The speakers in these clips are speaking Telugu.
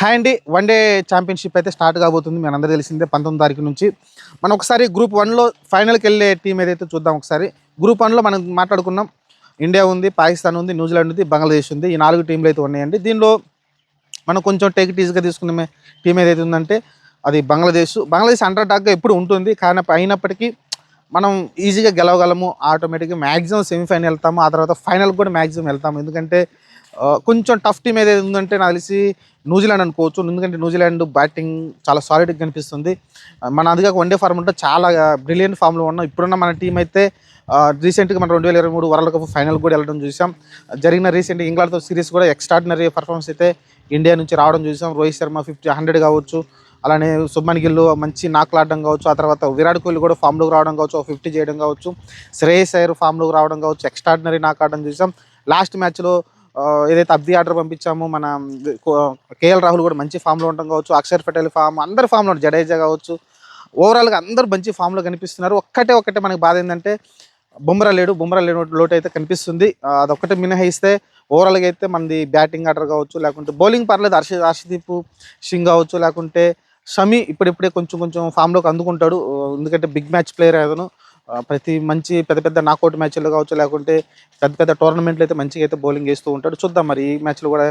హాయ్ అండి. వన్‌డే ఛాంపియన్‌షిప్ అయితే స్టార్ట్ కాబోతుంది. మనందరికీ తెలిసిందే 19 తారీఖు నుంచి. మనం ఒకసారి గ్రూప్ 1లో ఫైనల్‌కెళ్ళే టీమ్ ఏదైతే చూద్దాం ఒకసారి. గ్రూప్ 1లో మనం మాట్లాడుకున్నాం. ఇండియా ఉంది, పాకిస్తాన్ ఉంది, న్యూజిలాండ్ ఉంది, బంగ్లాదేశ్ ఉంది. ఈ 4 టీమ్‌లు అయితే ఉన్నాయండి. దీనిలో మనం కొంచెం టేక్ ఇట్ ఈజీగా తీసుకునే టీమ్ ఏదైతే ఉందంటే అది బంగ్లాదేశ్. బంగ్లాదేశ్ అండర్ డాగ్‌గా ఎప్పుడు ఉంటుంది. కానీ అయినప్పటికీ మనం ఈజీగా గెలవగలము. ఆటోమేటిక్‌గా మ్యాక్సిమం సెమీఫైనల్ వెళ్తాము. ఆ తర్వాత ఫైనల్‌కి కూడా మ్యాక్సిమం వెళ్తాము. ఎందుకంటే కొంచెం టఫ్ టీమ్ ఏదైతే ఉందంటే నాకు తెలిసి న్యూజిలాండ్ అనుకోవచ్చు. ఎందుకంటే న్యూజిలాండ్ బ్యాటింగ్ చాలా సాలిడ్‌గా కనిపిస్తుంది. మన అది కాక వన్‌డే ఫార్మాట్‌లో చాలా బ్రిలియంట్ ఫామ్‌లో ఉన్నాం. ఇప్పుడున్న మన టీం అయితే రీసెంట్‌గా మనం 2023 వరల్డ్ కప్ ఫైనల్‌కి కూడా వెళ్ళడం చూసాం. జరిగిన రీసెంట్ ఇంగ్లాండ్‌తో సిరీస్ కూడా ఎక్స్ట్రాడినరీ పర్ఫార్మెన్స్ అయితే ఇండియా నుంచి రావడం చూసాం. రోహిత్ శర్మ 100 కావచ్చు, అలానే శుభ్మన్ గిల్ మంచి నాకులు ఆడడం కావచ్చు, ఆ తర్వాత విరాట్ కోహ్లీ కూడా ఫామ్లోకి రావడం కావచ్చు, 50 చేయడం కావచ్చు, శ్రేయస్ అయ్యర్ ఫామ్లోకి రావడం కావచ్చు, ఎక్స్ట్రాడినరీ నాక్ ఆడడం చూసాం. లాస్ట్ మ్యాచ్లో ఏదైతే అబ్ది ఆర్డర్ పంపించామో మన కేఎల్ రాహుల్ కూడా మంచి ఫామ్లో ఉండడం కావచ్చు, అక్షర్ పటేల్ ఫామ్ అందరి ఫామ్లో జడేజా కావచ్చు, ఓవరాల్గా అందరూ మంచి ఫామ్లో కనిపిస్తున్నారు. ఒక్కటే మనకి బాధ ఏంటంటే బుమ్రా లేని లోటు అయితే కనిపిస్తుంది. అదొక్కటే మినహాయిస్తే ఓవరాల్గా అయితే మనది బ్యాటింగ్ ఆర్డర్ కావచ్చు, లేకుంటే బౌలింగ్ పర్లేదు. హర్షదీప్ సింగ్ కావచ్చు, లేకుంటే షమి ఇప్పుడిప్పుడే కొంచెం ఫామ్లోకి అందుకుంటాడు. ఎందుకంటే బిగ్ మ్యాచ్ ప్లేయర్ అతను. ప్రతి మంచి పెద్ద నాకౌట్ మ్యాచ్లు కావచ్చు, లేకుంటే పెద్ద టోర్నమెంట్లు అయితే మంచిగా అయితే బౌలింగ్ వేస్తూ ఉంటాడు. చూద్దాం మరి ఈ మ్యాచ్లో కూడా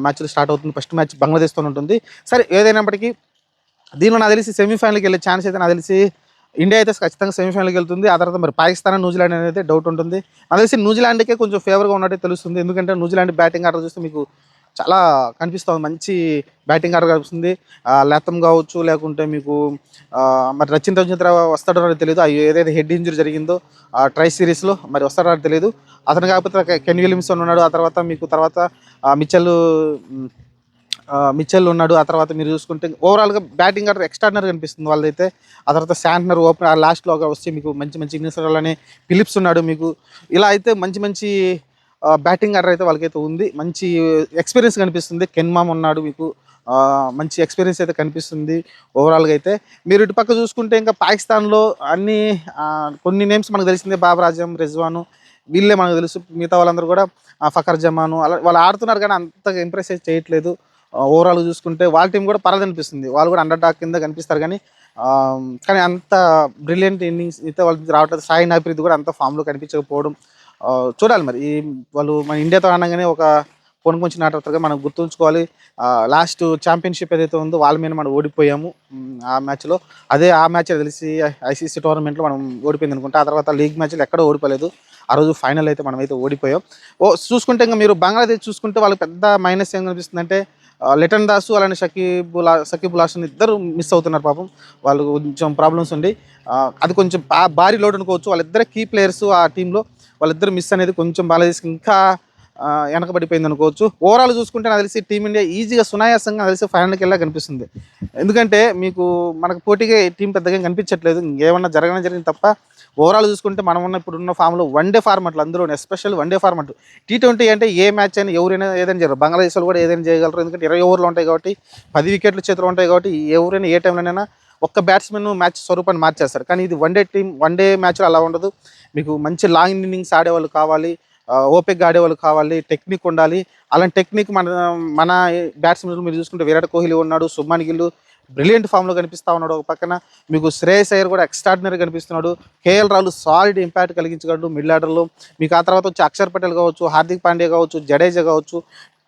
మ్యాచ్లు స్టార్ట్ అవుతుంది. ఫస్ట్ మ్యాచ్ బంగ్లాదేశ్తో ఉంటుంది. సరే ఏదైనప్పటికీ దీనిలో నాకు తెలిసి సెమీఫైనల్కి వెళ్ళే ఛాన్స్ అయితే నాకు తెలిసి ఇండియా అయితే ఖచ్చితంగా సెమీఫైనల్కి వెళ్తుంది. ఆ తర్వాత మరి పాకిస్తాన్ న్యూజిలాండ్ అనేది డౌట్ ఉంటుంది. నాకు తెలిసి న్యూజిలాండ్కే కొంచెం ఫేవర్గా ఉన్నట్టే తెలుస్తుంది. ఎందుకంటే న్యూజిలాండ్ బ్యాటింగ్ ఆర్డర్ చూస్తే మీకు చాలా కనిపిస్తుంది. మంచి బ్యాటింగ్ ఆర్డర్ కనిపిస్తుంది. లేతం కావచ్చు, లేకుంటే మీకు మరి రచింద్ర వస్తాడో తెలియదు. ఏదైతే హెడ్ ఇంజరీ జరిగిందో ట్రై సిరీస్లో మరి వస్తాడో తెలియదు. అతను కాకపోతే కెన్ విలియమ్సన్ ఉన్నాడు. ఆ తర్వాత మీకు మిచెల్ ఉన్నాడు. ఆ తర్వాత మీరు చూసుకుంటే ఓవరాల్గా బ్యాటింగ్ ఆర్డర్ ఎక్స్ట్రాడినరీ కనిపిస్తుంది వాళ్ళదైతే. ఆ తర్వాత శాంట్నర్ ఓపెనర్ లాస్ట్లో వస్తే మీకు మంచి ఇన్నింగ్స్ అలానే ఫిలిప్స్ ఉన్నాడు మీకు. ఇలా అయితే మంచి బ్యాటింగ్ ఆర్డర్ అయితే వాళ్ళకైతే ఉంది. మంచి ఎక్స్పీరియన్స్ కనిపిస్తుంది. కెన్మామ్ ఉన్నాడు మీకు. మంచి ఎక్స్పీరియన్స్ అయితే కనిపిస్తుంది ఓవరాల్గా అయితే. మీరు ఇటు పక్క చూసుకుంటే ఇంకా పాకిస్తాన్లో అన్ని కొన్ని నేమ్స్ మనకు తెలిసిందే. బాబర్ ఆజం, రిజ్వాను వీళ్ళే మనకు తెలుసు. మిగతా వాళ్ళందరూ కూడా ఫకర్ జమాను అలా వాళ్ళు ఆడుతున్నారు, కానీ అంతగా ఇంప్రెస్ చేయట్లేదు. ఓవరాల్గా చూసుకుంటే వాళ్ళ టీం కూడా పర్లేదు అనిపిస్తుంది. వాళ్ళు కూడా అండర్ డాగ్ కింద కనిపిస్తారు, కానీ అంత బ్రిలియంట్ ఇన్నింగ్స్ అయితే వాళ్ళకి రావట్లేదు. సాయి నాప్రీత్ కూడా అంత ఫామ్లో కనిపించకపోవడం చూడాలి. మరి వాళ్ళు మన ఇండియాతో అనగానే ఒక కొంచెం ఆటవుతారుగా మనం గుర్తుంచుకోవాలి. లాస్ట్ ఛాంపియన్షిప్ ఏదైతే ఉందో వాళ్ళ మీద మనం ఓడిపోయాము ఆ మ్యాచ్లో. ఆ మ్యాచ్ తెలిసి ఐసీసీ టోర్నమెంట్లో మనం ఓడిపోయింది అనుకుంటా. ఆ తర్వాత లీగ్ మ్యాచ్లో ఎక్కడో ఓడిపోలేదు. ఆ రోజు ఫైనల్ అయితే మనమైతే ఓడిపోయాం. చూసుకుంటే ఇంకా మీరు బంగ్లాదేశ్ చూసుకుంటే వాళ్ళకి పెద్ద మైనస్ ఏం కనిపిస్తుందంటే లిటన్ దాసు అలానే షకీబుల్ హాసన్ ఇద్దరు మిస్ అవుతున్నారు పాపం. వాళ్ళు కొంచెం ప్రాబ్లమ్స్ ఉండి అది కొంచెం భారీ లోడ్ అనుకోవచ్చు. వాళ్ళిద్దరే కీ ప్లేయర్స్ ఆ టీంలో. వాళ్ళిద్దరు మిస్ అనేది కొంచెం బంగ్లాదేశ్కి ఇంకా వెనకబడిపోయింది అనుకోవచ్చు. ఓవరాల్ చూసుకుంటే నాకు తెలిసి టీమిండియా ఈజీగా సునాయాసంగా నాకు తెలిసి ఫైనల్కి వెళ్ళా కనిపిస్తుంది. ఎందుకంటే మీకు మనకు పోటీగా టీం పెద్దగా కనిపించట్లేదు. ఇంకేమన్నా జరిగింది తప్ప ఓవరాల్ చూసుకుంటే మనం ఇప్పుడున్న ఫామ్లో వన్‌డే ఫార్మాట్లు అందులో ఎస్పెషల్ వన్‌డే ఫార్మాట్. T20 అంటే ఏ మ్యాచ్ అయినా ఎవరైనా ఏదైనా చేయగలరు. బంగ్లాదేశ్ వాళ్ళు కూడా ఏదైనా చేయగలరు. ఎందుకంటే 20 ఓవర్లు ఉంటాయి కాబట్టి, 10 వికెట్లు చేతిలో ఉంటాయి కాబట్టి ఎవరైనా ఏ టైంలోనైనా ఒక్క బ్యాట్స్మెన్ మ్యాచ్ స్వరూపాన్ని మార్చేస్తారు. కానీ ఇది వన్‌డే మ్యాచ్లో అలా ఉండదు. మీకు మంచి లాంగ్ ఇన్నింగ్స్ ఆడేవాళ్ళు కావాలి, ఓపికగా ఆడేవాళ్ళు కావాలి, టెక్నిక్ ఉండాలి. అలాంటి టెక్నిక్ మన బ్యాట్స్మెన్లు మీరు చూసుకుంటే విరాట్ కోహ్లీ ఉన్నాడు, శుభ్మన్ గిల్ బ్రిలియంట్ ఫామ్లో కనిపిస్తూ ఉన్నాడు. ఒక పక్కన మీకు శ్రేయస్ అయ్యర్ కూడా ఎక్స్ట్రాడినరీ కనిపిస్తున్నాడు. కేఎల్ రాహుల్ సాలిడ్ ఇంపాక్ట్ కలిగించగలడు మిడిల్ ఆర్డర్లో. మీకు ఆ తర్వాత వచ్చి అక్షర్ పటేల్ కావచ్చు, హార్దిక్ పాండ్యా కావచ్చు, జడేజా కావచ్చు,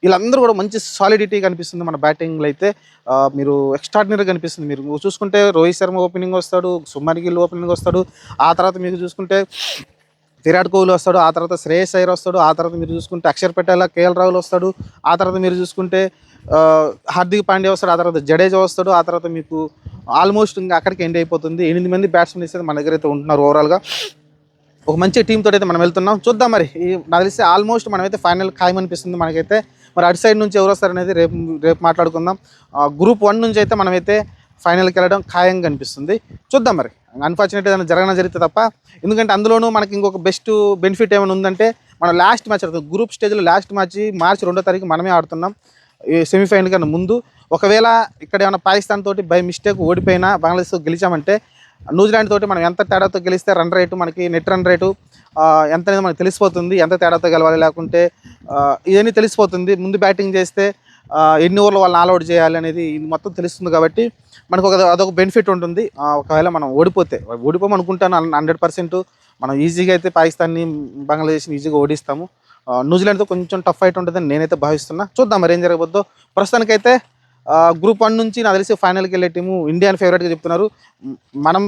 వీళ్ళందరూ కూడా మంచి సాలిడిటీ కనిపిస్తుంది మన బ్యాటింగ్లో అయితే. మీరు ఎక్స్ట్రాడినరీ కనిపిస్తుంది. మీరు చూసుకుంటే రోహిత్ శర్మ ఓపెనింగ్ వస్తాడు, శుభ్మన్ గిల్ ఓపెనింగ్ వస్తాడు. ఆ తర్వాత మీకు చూసుకుంటే విరాట్ కోహ్లీ వస్తాడు. ఆ తర్వాత శ్రేయస్ అయ్యర్ వస్తాడు. ఆ తర్వాత మీరు చూసుకుంటే అక్షర్ పటేల్, కేఎల్ రాహుల్ వస్తాడు. ఆ తర్వాత మీరు చూసుకుంటే హార్దిక్ పాండ్యా వస్తాడు. ఆ తర్వాత జడేజా వస్తాడు. ఆ తర్వాత మీకు ఆల్మోస్ట్ ఇంకా అక్కడికి ఎండ్ అయిపోతుంది. 8 మంది బ్యాట్స్మెన్ ఇస్తే మన దగ్గర అయితే ఉంటున్నారు. ఓవరాల్గా ఒక మంచి టీంతో అయితే మనం వెళ్తున్నాం. చూద్దాం మరి నాకు తెలిసి ఆల్మోస్ట్ మనమైతే ఫైనల్ ఖాయమనిపిస్తుంది మనకైతే. మరి అటు సైడ్ నుంచి ఎవరు వస్తారనేది రేపు మాట్లాడుకుందాం. గ్రూప్ 1 నుంచి అయితే మనమైతే ఫైనల్కి వెళ్ళడం ఖాయంగా అనిపిస్తుంది. చూద్దాం మరి. అన్ఫార్చునేట్ ఏదైనా జరిగితే తప్ప. ఎందుకంటే అందులోనూ మనకి ఇంకొక బెస్ట్ బెనిఫిట్ ఏమైనా ఉందంటే మనం లాస్ట్ మ్యాచ్ ఆడుతుంది. గ్రూప్ స్టేజ్లో లాస్ట్ మ్యాచ్ మార్చి 2వ తారీఖు మనమే ఆడుతున్నాం. ఈ సెమీఫైనల్ కన్నా ముందు ఒకవేళ ఇక్కడ ఏమైనా పాకిస్తాన్ తోటి బై మిస్టేక్ ఓడిపోయినా బంగ్లాదేశ్తో గెలిచామంటే న్యూజిలాండ్ తోటి మనం ఎంత తేడాతో గెలిస్తే రన్ రేటు మనకి నెట్ రన్ రేటు ఎంత అనేది మనకు తెలిసిపోతుంది. ఎంత తేడాతో గెలవాలి లేకుంటే ఇవన్నీ తెలిసిపోతుంది. ముందు బ్యాటింగ్ చేస్తే ఎన్ని ఓవర్లు వాళ్ళని ఆల్అౌట్ చేయాలి అనేది ఇది మొత్తం తెలుస్తుంది కాబట్టి మనకు అదొక బెనిఫిట్ ఉంటుంది. ఒకవేళ మనం ఓడిపోమనుకుంటాను 100%. మనం ఈజీగా అయితే పాకిస్తాన్ని, బంగ్లాదేశ్ని ఈజీగా ఓడిస్తాము. న్యూజిలాండ్తో కొంచెం టఫ్ ఫైట్ ఉంటుందని నేనైతే భావిస్తున్నా. చూద్దాం మరి ఏం జరగబోద్దో. ప్రస్తుతానికైతే గ్రూప్ 1 నుంచి నాకు తెలిసి ఫైనల్కి వెళ్ళే టీము ఇండియాని ఫేవరెట్గా చెప్తున్నారు.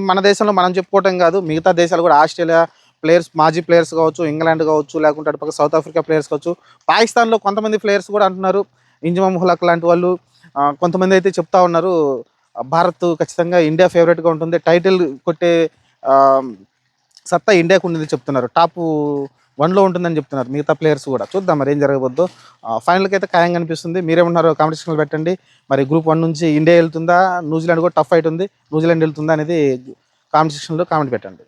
మన దేశంలో మనం చెప్పుకోవటం కాదు, మిగతా దేశాలు కూడా ఆస్ట్రేలియా ప్లేయర్స్, మాజీ ప్లేయర్స్ కావచ్చు, ఇంగ్లాండ్ కావచ్చు, లేకుంటే అటుపక్క సౌత్ ఆఫ్రికా ప్లేయర్స్ కావచ్చు, పాకిస్తాన్లో కొంతమంది ప్లేయర్స్ కూడా అంటున్నారు, ఇంజమామ్ ఉల్-హక్ లాంటి వాళ్ళు. కొంతమంది అయితే చెప్తా ఉన్నారు భారత్ ఖచ్చితంగా ఇండియా ఫేవరెట్గా ఉంటుంది, టైటిల్ కొట్టే ఆ, సత్తా ఇండియాకు ఉందని చెప్తున్నారు. టాప్ 1లో ఉంటుందని చెప్తున్నారు మిగతా ప్లేయర్స్ కూడా. చూద్దాం మరి ఏం జరగబోద్దో. ఫైనల్కి అయితే ఖాయంగా అనిపిస్తుంది. మీరేమన్నారో కాంపిటీషన్లో పెట్టండి. మరి గ్రూప్ 1 నుంచి ఇండియా వెళ్తుందా, న్యూజిలాండ్ కూడా టఫ్ ఫైట్ ఉంది, న్యూజిలాండ్ వెళ్తుందా అనేది కామెంట్ సెక్షన్లో కామెంట్ పెట్టండి.